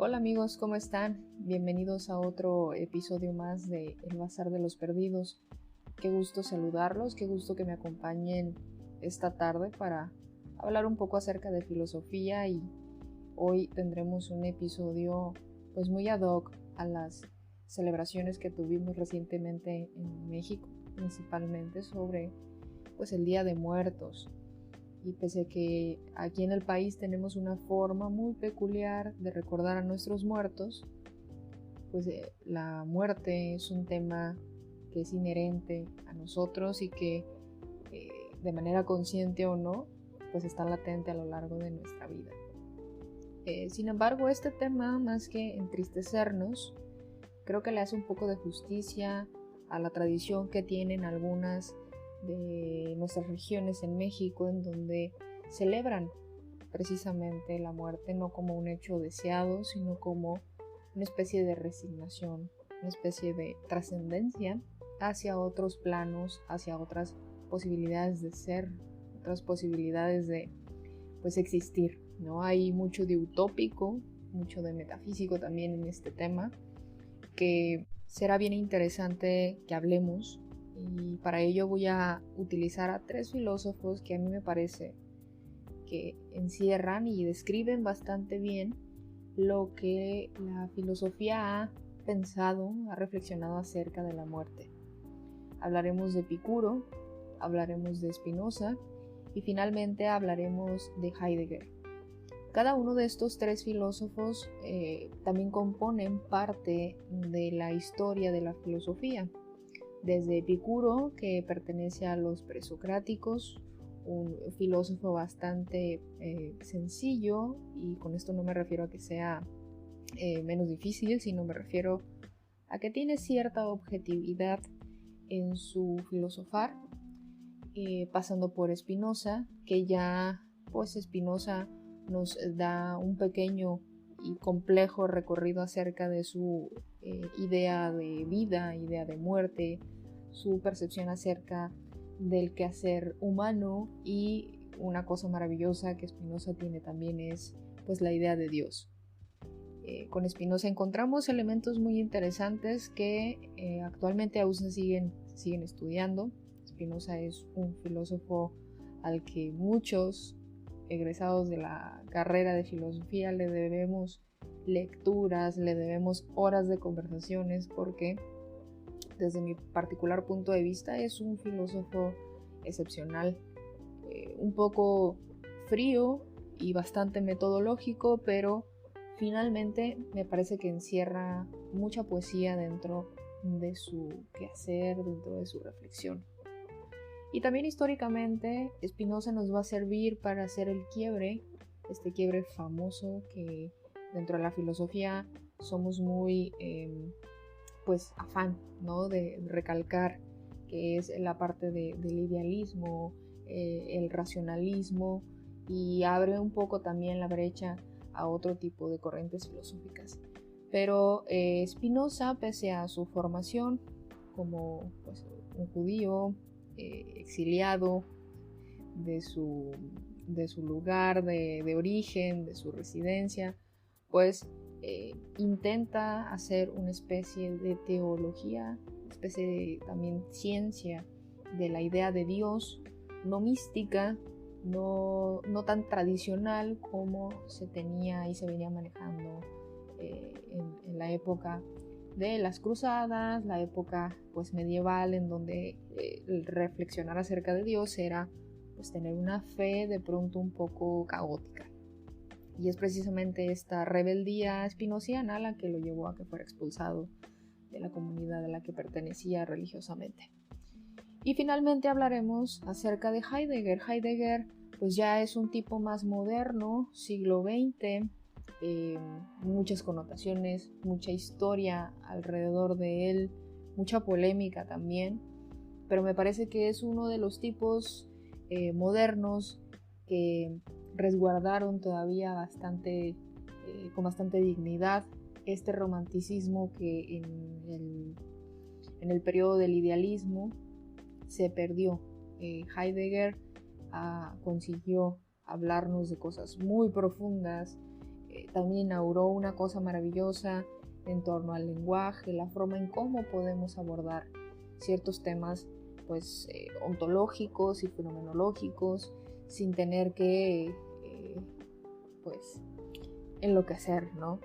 Hola amigos, ¿cómo están? Bienvenidos a otro episodio más de El Bazar de los Perdidos. Qué gusto saludarlos, qué gusto que me acompañen esta tarde para hablar un poco acerca de filosofía, y hoy tendremos un episodio pues muy ad hoc a las celebraciones que tuvimos recientemente en México, principalmente sobre pues el Día de Muertos. Y pese a que aquí en el país tenemos una forma muy peculiar de recordar a nuestros muertos, pues la muerte es un tema que es inherente a nosotros y que de manera consciente o no, pues está latente a lo largo de nuestra vida. Sin embargo, este tema, más que entristecernos, creo que le hace un poco de justicia a la tradición que tienen algunas de nuestras regiones en México, en donde celebran precisamente la muerte no como un hecho deseado, sino como una especie de resignación, una especie de trascendencia hacia otros planos, hacia otras posibilidades de ser, otras posibilidades de pues existir, ¿no? Hay mucho de utópico, mucho de metafísico también en este tema, que será bien interesante que hablemos, y para ello voy a utilizar a tres filósofos que a mí me parece que encierran y describen bastante bien lo que la filosofía ha pensado, ha reflexionado acerca de la muerte. Hablaremos de Epicuro, hablaremos de Spinoza y finalmente hablaremos de Heidegger. Cada uno de estos tres filósofos también componen parte de la historia de la filosofía. Desde Epicuro, que pertenece a los presocráticos, un filósofo bastante sencillo, y con esto no me refiero a que sea menos difícil, sino me refiero a que tiene cierta objetividad en su filosofar, pasando por Spinoza, que ya pues Spinoza nos da un pequeño y complejo recorrido acerca de su idea de vida, idea de muerte, su percepción acerca del quehacer humano, y una cosa maravillosa que Spinoza tiene también es pues la idea de Dios. Con Spinoza encontramos elementos muy interesantes que actualmente aún se siguen estudiando. Spinoza es un filósofo al que muchos egresados de la carrera de filosofía le debemos lecturas, le debemos horas de conversaciones, porque desde mi particular punto de vista es un filósofo excepcional, un poco frío y bastante metodológico, pero finalmente me parece que encierra mucha poesía dentro de su quehacer, dentro de su reflexión. Y también históricamente Spinoza nos va a servir para hacer el quiebre, este quiebre famoso que dentro de la filosofía somos muy pues afán, ¿no?, de recalcar, que es la parte del idealismo, el racionalismo, y abre un poco también la brecha a otro tipo de corrientes filosóficas. Pero Spinoza, pese a su formación como pues, un judío exiliado de su lugar de origen, de su residencia, pues intenta hacer una especie de teología, una especie de también ciencia de la idea de Dios, no mística, no tan tradicional como se tenía y se venía manejando en la época de las cruzadas, la época pues medieval, en donde el reflexionar acerca de Dios era pues tener una fe de pronto un poco caótica. Y es precisamente esta rebeldía spinoziana la que lo llevó a que fuera expulsado de la comunidad a la que pertenecía religiosamente. Y finalmente hablaremos acerca de Heidegger. Heidegger pues ya es un tipo más moderno, siglo XX, muchas connotaciones, mucha historia alrededor de él, mucha polémica también, pero me parece que es uno de los tipos modernos que resguardaron todavía bastante, con bastante dignidad, este romanticismo que en el periodo del idealismo se perdió. Heidegger consiguió hablarnos de cosas muy profundas, también inauguró una cosa maravillosa en torno al lenguaje, la forma en cómo podemos abordar ciertos temas pues ontológicos y fenomenológicos sin tener que pues enloquecer, ¿no?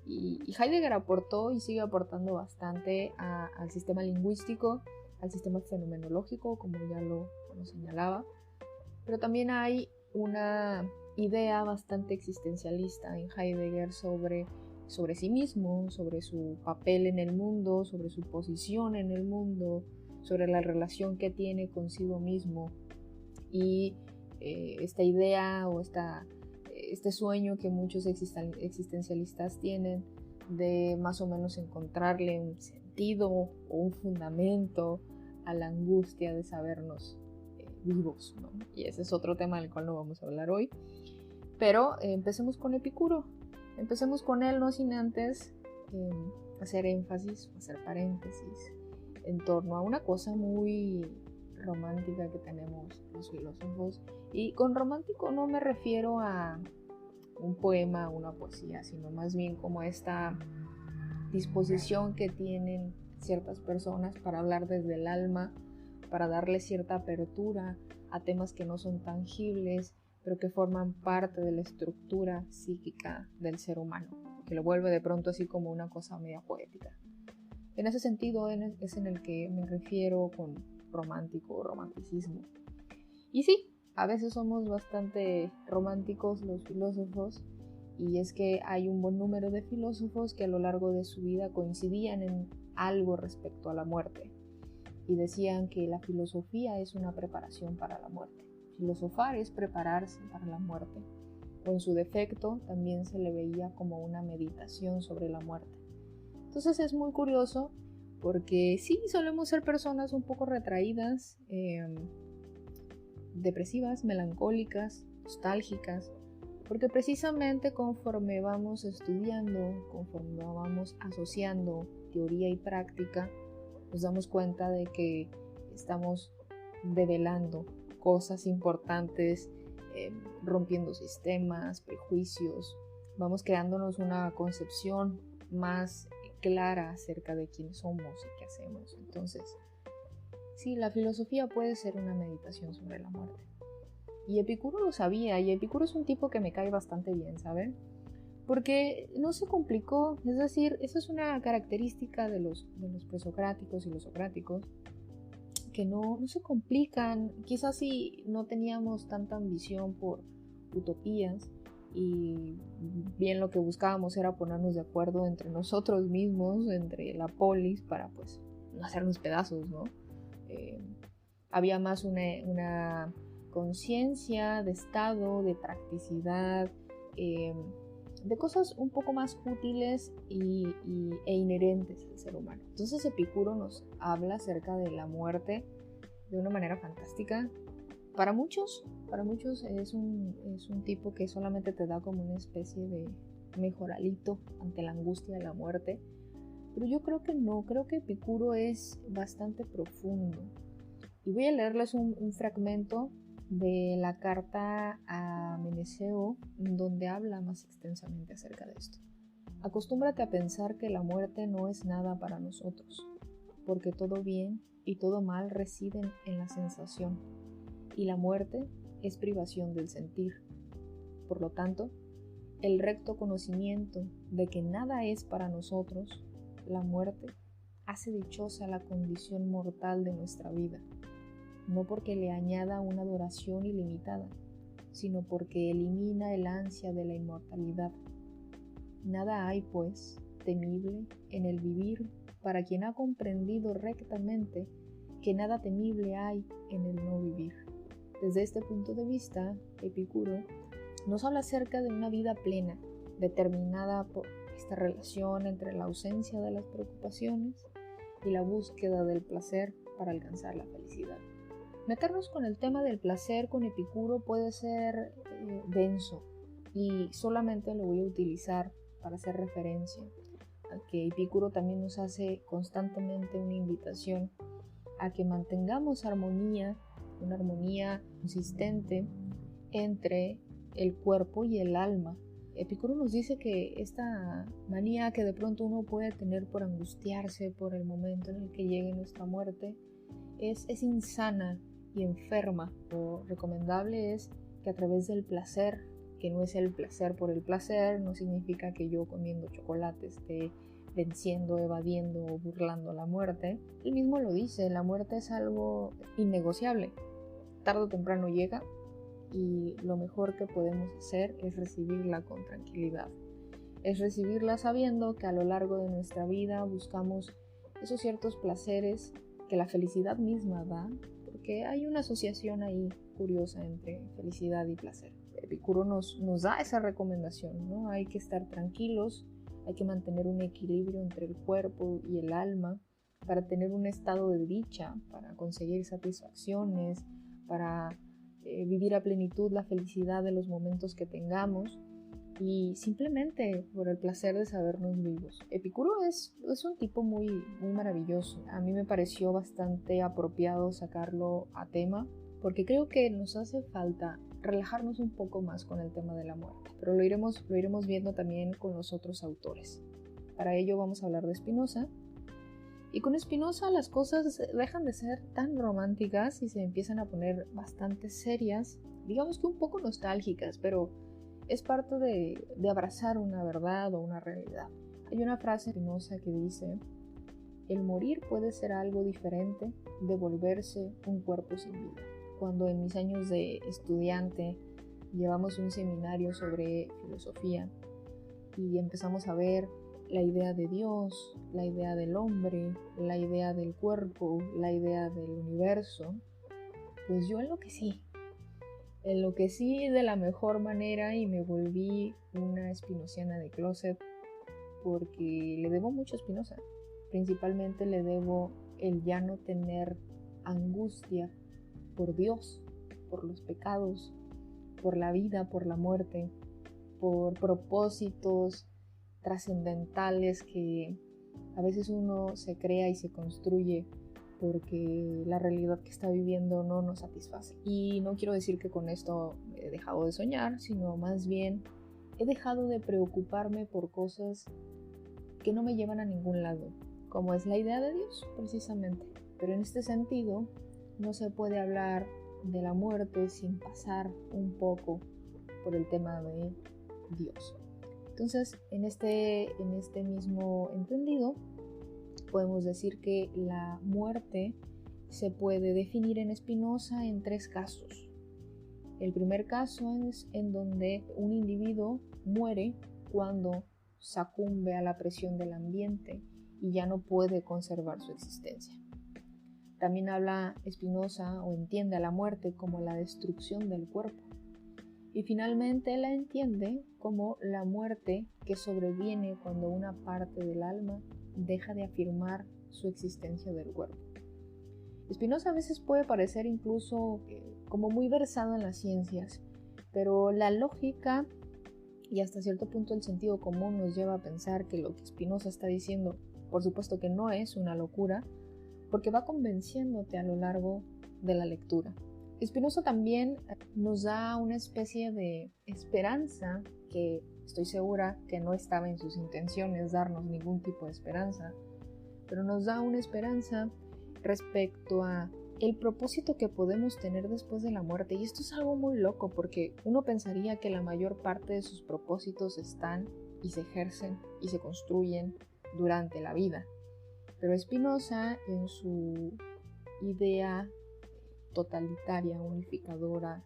Y Heidegger aportó y sigue aportando bastante al sistema lingüístico, al sistema fenomenológico, como ya lo señalaba, pero también hay una idea bastante existencialista en Heidegger sobre sí mismo, sobre su papel en el mundo, sobre su posición en el mundo, sobre la relación que tiene consigo mismo y esta idea o este sueño que muchos existencialistas tienen de más o menos encontrarle un sentido o un fundamento a la angustia de sabernos vivos, ¿no? Y ese es otro tema del cual no vamos a hablar hoy. Pero empecemos con Epicuro. Empecemos con él, no sin antes hacer énfasis, hacer paréntesis en torno a una cosa muy romántica que tenemos los filósofos. Y con romántico no me refiero a un poema, una poesía, sino más bien como esta disposición que tienen ciertas personas para hablar desde el alma, para darle cierta apertura a temas que no son tangibles, pero que forman parte de la estructura psíquica del ser humano, que lo vuelve de pronto así como una cosa media poética. En ese sentido es en el que me refiero con romántico o romanticismo. Y sí, a veces somos bastante románticos los filósofos, y es que hay un buen número de filósofos que a lo largo de su vida coincidían en algo respecto a la muerte, y decían que la filosofía es una preparación para la muerte. Filosofar es prepararse para la muerte, o en su defecto también se le veía como una meditación sobre la muerte. Entonces es muy curioso porque sí, solemos ser personas un poco retraídas, depresivas, melancólicas, nostálgicas, porque precisamente conforme vamos estudiando, conforme vamos asociando teoría y práctica, nos damos cuenta de que estamos develando cosas importantes, rompiendo sistemas, prejuicios, vamos creándonos una concepción más clara acerca de quién somos y qué hacemos. Entonces, sí, la filosofía puede ser una meditación sobre la muerte. Y Epicuro lo sabía, y Epicuro es un tipo que me cae bastante bien, ¿saben? Porque no se complicó, es decir, esa es una característica de los presocráticos y los socráticos, que no se complican. Quizás si no teníamos tanta ambición por utopías, y bien lo que buscábamos era ponernos de acuerdo entre nosotros mismos, entre la polis, para pues no hacernos pedazos, ¿no? Había más una conciencia de estado, de practicidad, de cosas un poco más útiles e inherentes al ser humano. Entonces Epicuro nos habla acerca de la muerte de una manera fantástica. Para muchos es un tipo que solamente te da como una especie de mejoralito ante la angustia de la muerte, pero yo creo que no, creo que Epicuro es bastante profundo. Y voy a leerles un fragmento de la carta a Meneceo, donde habla más extensamente acerca de esto. Acostúmbrate a pensar que la muerte no es nada para nosotros, porque todo bien y todo mal residen en la sensación, y la muerte es privación del sentir. Por lo tanto, el recto conocimiento de que nada es para nosotros, la muerte, hace dichosa la condición mortal de nuestra vida, no porque le añada una duración ilimitada, sino porque elimina el ansia de la inmortalidad. Nada hay, pues, temible en el vivir para quien ha comprendido rectamente que nada temible hay en el no vivir. Desde este punto de vista, Epicuro nos habla acerca de una vida plena, determinada por esta relación entre la ausencia de las preocupaciones y la búsqueda del placer para alcanzar la felicidad. Meternos con el tema del placer con Epicuro puede ser denso, y solamente lo voy a utilizar para hacer referencia a que Epicuro también nos hace constantemente una invitación a que mantengamos armonía, una armonía consistente entre el cuerpo y el alma. Epicuro nos dice que esta manía que de pronto uno puede tener por angustiarse por el momento en el que llegue nuestra muerte es insana y enferma. Lo recomendable es que a través del placer, que no es el placer por el placer, no significa que yo comiendo chocolate esté venciendo, evadiendo o burlando la muerte. Él mismo lo dice, la muerte es algo innegociable. Tarde o temprano llega y lo mejor que podemos hacer es recibirla con tranquilidad. Es recibirla sabiendo que a lo largo de nuestra vida buscamos esos ciertos placeres que la felicidad misma da, porque hay una asociación ahí curiosa entre felicidad y placer. Epicuro nos da esa recomendación, ¿no? Hay que estar tranquilos, hay que mantener un equilibrio entre el cuerpo y el alma para tener un estado de dicha, para conseguir satisfacciones, para vivir a plenitud la felicidad de los momentos que tengamos y simplemente por el placer de sabernos vivos. Epicuro es un tipo muy maravilloso. A mí me pareció bastante apropiado sacarlo a tema porque creo que nos hace falta relajarnos un poco más con el tema de la muerte, pero lo iremos viendo también con los otros autores. Para ello vamos a hablar de Spinoza. Y con Spinoza las cosas dejan de ser tan románticas y se empiezan a poner bastante serias, digamos que un poco nostálgicas, pero es parte de abrazar una verdad o una realidad. Hay una frase de Spinoza que dice: el morir puede ser algo diferente de volverse un cuerpo sin vida. Cuando en mis años de estudiante llevamos un seminario sobre filosofía y empezamos a ver la idea de Dios, la idea del hombre, la idea del cuerpo, la idea del universo, pues yo enloquecí de la mejor manera y me volví una spinociana de closet porque le debo mucho a Spinoza. Principalmente le debo el ya no tener angustia por Dios, por los pecados, por la vida, por la muerte, por propósitos trascendentales que a veces uno se crea y se construye porque la realidad que está viviendo no nos satisface. Y no quiero decir que con esto he dejado de soñar, sino más bien he dejado de preocuparme por cosas que no me llevan a ningún lado, como es la idea de Dios, precisamente. Pero en este sentido, no se puede hablar de la muerte sin pasar un poco por el tema de Dios. Entonces, en este mismo entendido, podemos decir que la muerte se puede definir en Spinoza en 3 casos. El primer caso es en donde un individuo muere cuando sucumbe a la presión del ambiente y ya no puede conservar su existencia. También habla Spinoza o entiende a la muerte como la destrucción del cuerpo. Y finalmente la entiende como la muerte que sobreviene cuando una parte del alma deja de afirmar su existencia del cuerpo. Spinoza a veces puede parecer incluso como muy versado en las ciencias, pero la lógica y hasta cierto punto el sentido común nos lleva a pensar que lo que Spinoza está diciendo, por supuesto que no es una locura, porque va convenciéndote a lo largo de la lectura. Spinoza también nos da una especie de esperanza que estoy segura que no estaba en sus intenciones darnos ningún tipo de esperanza, pero nos da una esperanza respecto a el propósito que podemos tener después de la muerte. Y esto es algo muy loco porque uno pensaría que la mayor parte de sus propósitos están y se ejercen y se construyen durante la vida. Pero Spinoza, en su idea totalitaria, unificadora,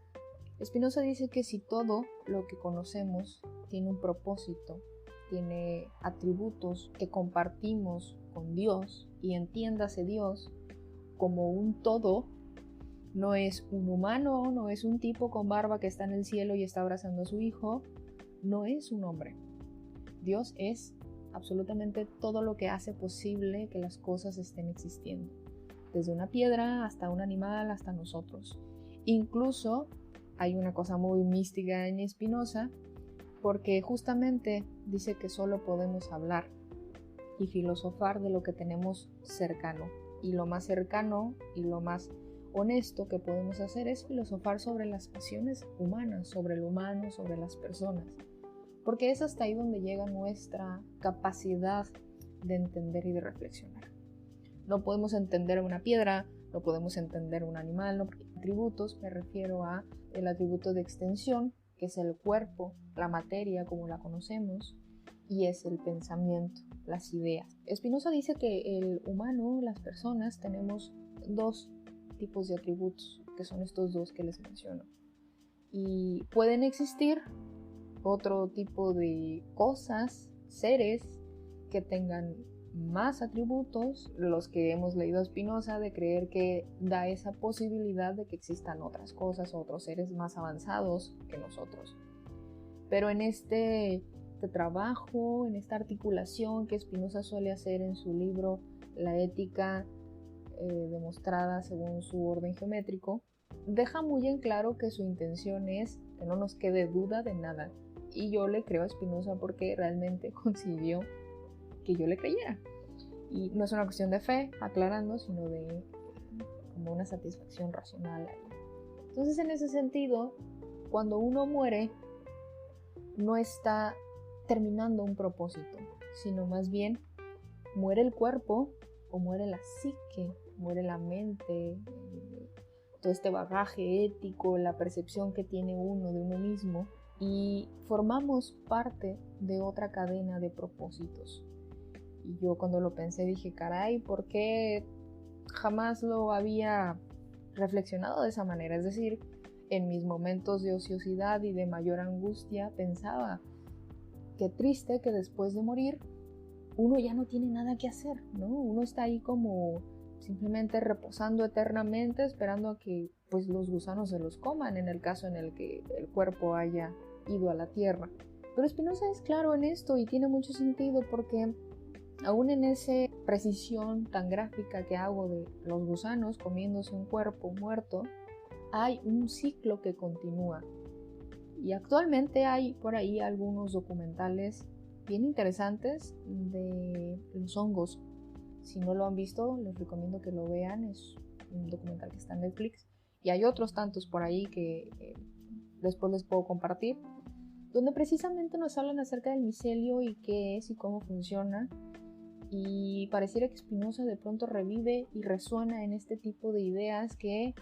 Spinoza dice que si todo lo que conocemos tiene un propósito, tiene atributos que compartimos con Dios, y entiéndase Dios como un todo, no es un humano, no es un tipo con barba que está en el cielo y está abrazando a su hijo, no es un hombre. Dios es absolutamente todo lo que hace posible que las cosas estén existiendo. Desde una piedra hasta un animal, hasta nosotros. Incluso hay una cosa muy mística en Spinoza, porque justamente dice que solo podemos hablar y filosofar de lo que tenemos cercano. Y lo más cercano y lo más honesto que podemos hacer es filosofar sobre las pasiones humanas, sobre el humano, sobre las personas. porque es hasta ahí donde llega nuestra capacidad de entender y de reflexionar. No podemos entender una piedra, no podemos entender un animal, no. Atributos, me refiero a el atributo de extensión, que es el cuerpo, la materia como la conocemos, y es el pensamiento, las ideas. Spinoza dice que el humano, las personas, tenemos dos tipos de atributos, que son estos dos que les menciono. Y pueden existir otro tipo de cosas, seres, que tengan más atributos, los que hemos leído a Spinoza, de creer que da esa posibilidad de que existan otras cosas, otros seres más avanzados que nosotros. Pero en este trabajo, en esta articulación que Spinoza suele hacer en su libro La ética demostrada según su orden geométrico, deja muy en claro que su intención es que no nos quede duda de nada. Y yo le creo a Spinoza porque realmente consiguió que yo le creyera. Y no es una cuestión de fe, aclarando, sino de como una satisfacción racional ahí. Entonces, en ese sentido, cuando uno muere, no está terminando un propósito, sino más bien muere el cuerpo o muere la psique, muere la mente, todo este bagaje ético, la percepción que tiene uno de uno mismo, y formamos parte de otra cadena de propósitos. Y yo cuando lo pensé dije, caray, ¿por qué jamás lo había reflexionado de esa manera? Es decir, en mis momentos de ociosidad y de mayor angustia pensaba, qué triste que después de morir uno ya no tiene nada que hacer, ¿no? Uno está ahí como simplemente reposando eternamente, esperando a que pues los gusanos se los coman, en el caso en el que el cuerpo haya ido a la tierra. Pero Spinoza es claro en esto y tiene mucho sentido, porque aún en esa precisión tan gráfica que hago de los gusanos comiéndose un cuerpo muerto, hay un ciclo que continúa. Y actualmente hay por ahí algunos documentales bien interesantes de los hongos. Si no lo han visto, les recomiendo que lo vean. Es un documental que está en Netflix. Y hay otros tantos por ahí que después les puedo compartir, donde precisamente nos hablan acerca del micelio y qué es y cómo funciona. Y pareciera que Spinoza de pronto revive y resuena en este tipo de ideas que,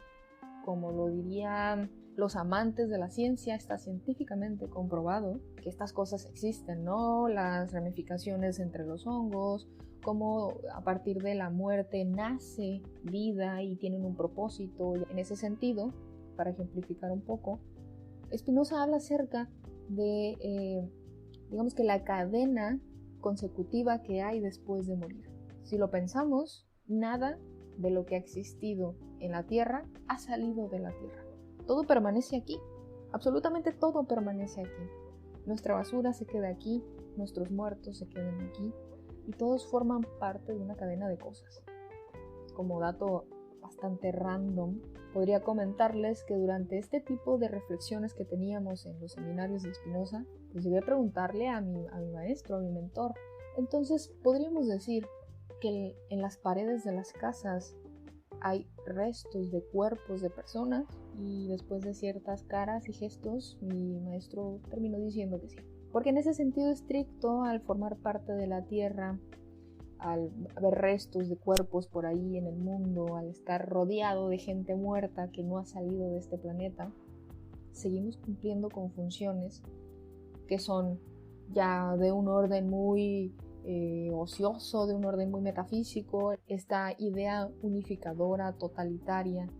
como lo dirían los amantes de la ciencia, está científicamente comprobado que estas cosas existen, ¿no? Las ramificaciones entre los hongos, cómo a partir de la muerte nace vida y tienen un propósito. Y en ese sentido, para ejemplificar un poco, Spinoza habla acerca de, digamos que la cadena consecutiva que hay después de morir. Si lo pensamos, nada de lo que ha existido en la Tierra ha salido de la Tierra. Todo permanece aquí, absolutamente todo permanece aquí. Nuestra basura se queda aquí, nuestros muertos se quedan aquí, y todos forman parte de una cadena de cosas. Como dato bastante random, podría comentarles que durante este tipo de reflexiones que teníamos en los seminarios de Spinoza, pues llegué a preguntarle a mi maestro, a mi mentor. Entonces podríamos decir que en las paredes de las casas hay restos de cuerpos de personas, y después de ciertas caras y gestos mi maestro terminó diciendo que sí, porque en ese sentido estricto, al formar parte de la Tierra, al ver restos de cuerpos por ahí en el mundo, al estar rodeado de gente muerta que no ha salido de este planeta, seguimos cumpliendo con funciones que son ya de un orden muy ocioso, de un orden muy metafísico. Esta idea unificadora, totalitaria,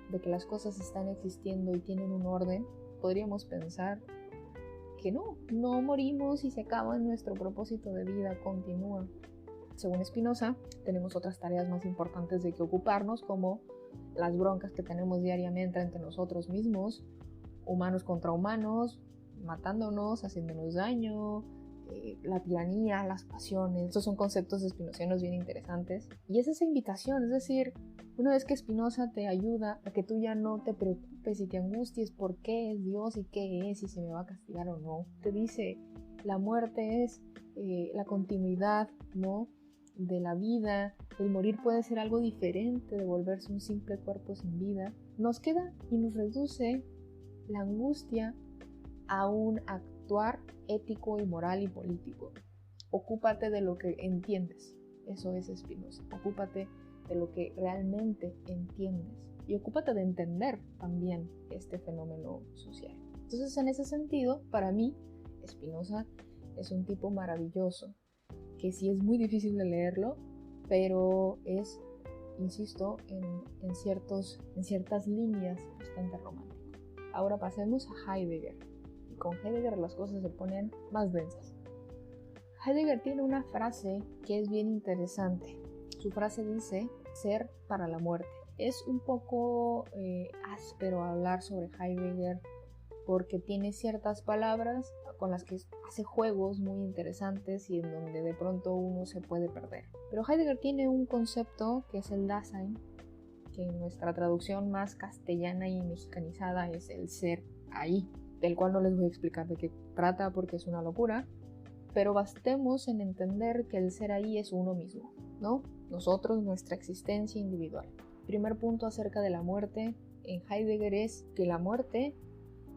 de que las cosas están existiendo y tienen un orden, podríamos pensar que no morimos y se acaba nuestro propósito de vida, continúa. Según Spinoza, tenemos otras tareas más importantes de que ocuparnos, como las broncas que tenemos diariamente entre nosotros mismos, humanos contra humanos, matándonos, haciéndonos daño, la tiranía, las pasiones. Estos son conceptos spinozianos bien interesantes. Y es esa invitación, es decir, una vez que Spinoza te ayuda a que tú ya no te preocupes y te angusties por qué es Dios y qué es, y si me va a castigar o no. Te dice, la muerte es la continuidad, ¿no?, de la vida. El morir puede ser algo diferente de volverse un simple cuerpo sin vida. Nos queda y nos reduce la angustia a un actuar ético y moral y político. Ocúpate de lo que entiendes. Eso es Spinoza. Ocúpate de lo que realmente entiendes. Y ocúpate de entender también este fenómeno social. Entonces, en ese sentido, para mí, Spinoza es un tipo maravilloso, que sí es muy difícil de leerlo, pero es, insisto, en ciertas líneas bastante romántico. Ahora pasemos a Heidegger. Y con Heidegger las cosas se ponen más densas. Heidegger tiene una frase que es bien interesante. Su frase dice, ser para la muerte. Es un poco áspero hablar sobre Heidegger porque tiene ciertas palabras con las que hace juegos muy interesantes y en donde de pronto uno se puede perder. Pero Heidegger tiene un concepto que es el Dasein, que en nuestra traducción más castellana y mexicanizada es el ser ahí, del cual no les voy a explicar de qué trata porque es una locura, pero bastemos en entender que el ser ahí es uno mismo, ¿no? Nosotros, nuestra existencia individual. Primer punto acerca de la muerte en Heidegger es que la muerte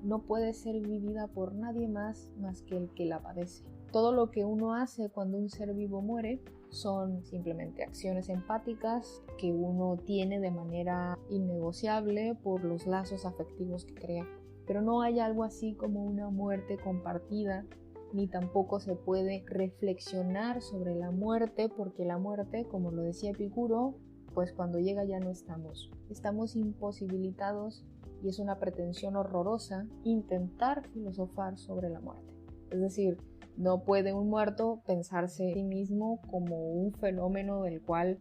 no puede ser vivida por nadie más que el que la padece. Todo lo que uno hace cuando un ser vivo muere son simplemente acciones empáticas que uno tiene de manera innegociable por los lazos afectivos que crea. Pero no hay algo así como una muerte compartida, ni tampoco se puede reflexionar sobre la muerte, porque la muerte, como lo decía Epicuro, pues cuando llega ya no estamos. Estamos imposibilitados y es una pretensión horrorosa intentar filosofar sobre la muerte. Es decir, no puede un muerto pensarse a sí mismo como un fenómeno del cual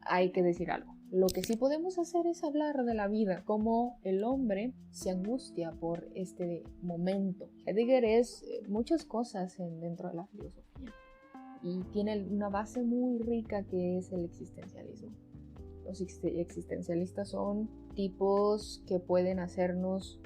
hay que decir algo. Lo que sí podemos hacer es hablar de la vida, cómo el hombre se angustia por este momento. Heidegger es muchas cosas dentro de la filosofía y tiene una base muy rica que es el existencialismo. Los existencialistas son tipos que pueden hacernos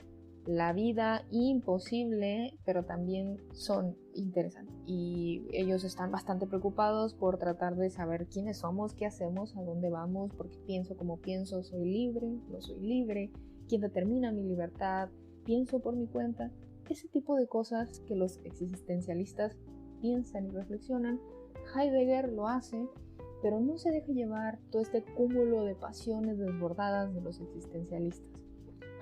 la vida imposible, pero también son interesantes. Y ellos están bastante preocupados por tratar de saber quiénes somos, qué hacemos, a dónde vamos, por qué pienso como pienso, soy libre, no soy libre, quién determina mi libertad, pienso por mi cuenta. Ese tipo de cosas que los existencialistas piensan y reflexionan, Heidegger lo hace, pero no se deja llevar todo este cúmulo de pasiones desbordadas de los existencialistas.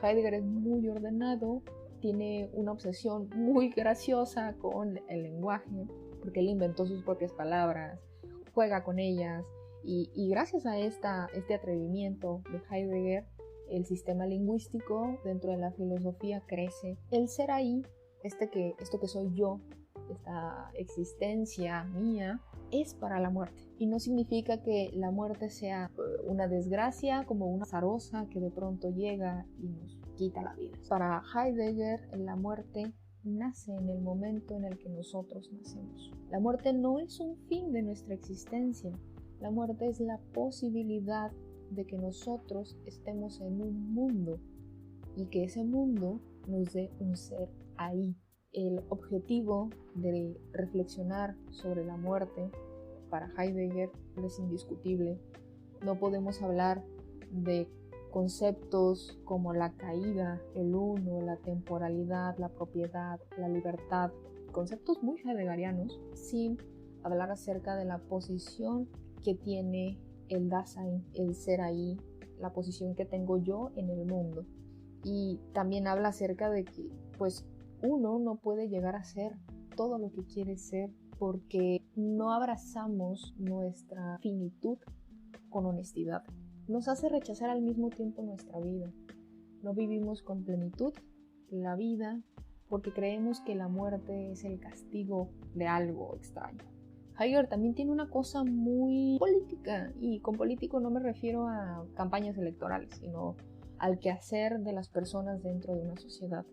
Heidegger es muy ordenado, tiene una obsesión muy graciosa con el lenguaje, porque él inventó sus propias palabras, juega con ellas, y gracias a este atrevimiento de Heidegger, el sistema lingüístico dentro de la filosofía crece. El ser ahí, esto que soy yo, esta existencia mía, es para la muerte. Y no significa que la muerte sea una desgracia, como una azarosa que de pronto llega y nos quita la vida. Para Heidegger, la muerte nace en el momento en el que nosotros nacemos. La muerte no es un fin de nuestra existencia. La muerte es la posibilidad de que nosotros estemos en un mundo y que ese mundo nos dé un ser ahí. El objetivo de reflexionar sobre la muerte para Heidegger es indiscutible. No podemos hablar de conceptos como la caída, el uno, la temporalidad, la propiedad, la libertad, conceptos muy heideggerianos, sin hablar acerca de la posición que tiene el Dasein, el ser ahí, la posición que tengo yo en el mundo. Y también habla acerca de que, pues, uno no puede llegar a ser todo lo que quiere ser porque no abrazamos nuestra finitud con honestidad. Nos hace rechazar al mismo tiempo nuestra vida. No vivimos con plenitud la vida porque creemos que la muerte es el castigo de algo extraño. Heidegger también tiene una cosa muy política, y con político no me refiero a campañas electorales, sino al quehacer de las personas dentro de una sociedad.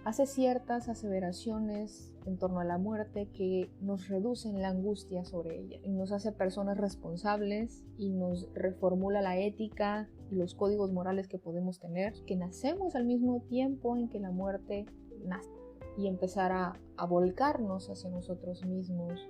Hace ciertas aseveraciones en torno a la muerte que nos reducen la angustia sobre ella y nos hace personas responsables y nos reformula la ética y los códigos morales que podemos tener, que nacemos al mismo tiempo en que la muerte nace, y empezar a volcarnos hacia nosotros mismos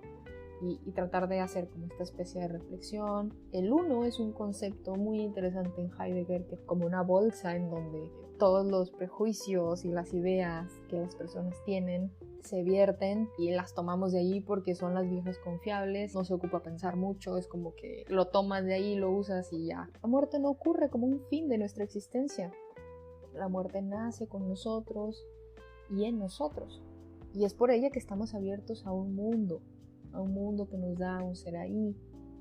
y tratar de hacer como esta especie de reflexión. El uno es un concepto muy interesante en Heidegger, que es como una bolsa en donde todos los prejuicios y las ideas que las personas tienen se vierten y las tomamos de ahí porque son las viejas confiables, no se ocupa pensar mucho, es como que lo tomas de ahí, lo usas y ya. La muerte no ocurre como un fin de nuestra existencia. La muerte nace con nosotros y en nosotros. Y es por ella que estamos abiertos a un mundo que nos da un ser ahí,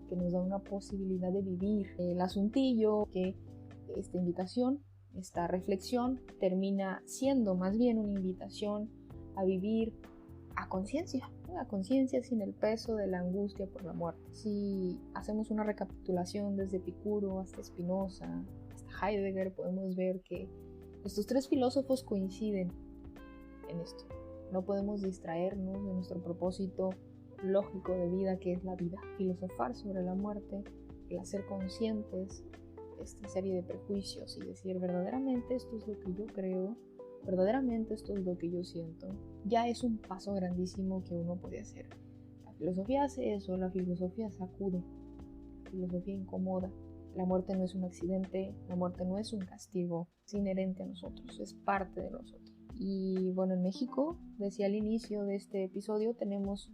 que nos da una posibilidad de vivir. El asuntillo que esta invitación, esta reflexión termina siendo más bien una invitación a vivir a conciencia sin el peso de la angustia por la muerte. Si hacemos una recapitulación desde Epicuro hasta Spinoza, hasta Heidegger, podemos ver que estos tres filósofos coinciden en esto. No podemos distraernos de nuestro propósito lógico de vida, que es la vida. Filosofar sobre la muerte, el hacer conscientes esta serie de prejuicios y decir verdaderamente esto es lo que yo creo, verdaderamente esto es lo que yo siento, ya es un paso grandísimo que uno puede hacer. La filosofía hace eso, la filosofía sacude, la filosofía incomoda. La muerte no es un accidente, la muerte no es un castigo, es inherente a nosotros, es parte de nosotros. Y bueno, en México, decía al inicio de este episodio, tenemos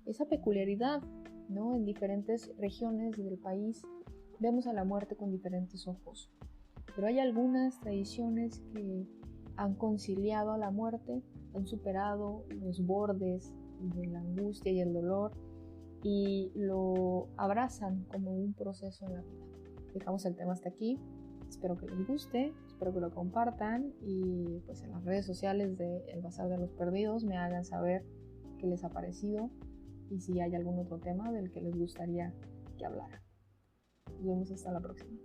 esa peculiaridad, ¿no? En diferentes regiones del país vemos a la muerte con diferentes ojos, pero hay algunas tradiciones que han conciliado a la muerte, han superado los bordes de la angustia y el dolor y lo abrazan como un proceso en la vida. Dejamos el tema hasta aquí, espero que les guste, espero que lo compartan y pues en las redes sociales de El Bazar de los Perdidos me hagan saber qué les ha parecido y si hay algún otro tema del que les gustaría que hablara. Nos vemos hasta la próxima.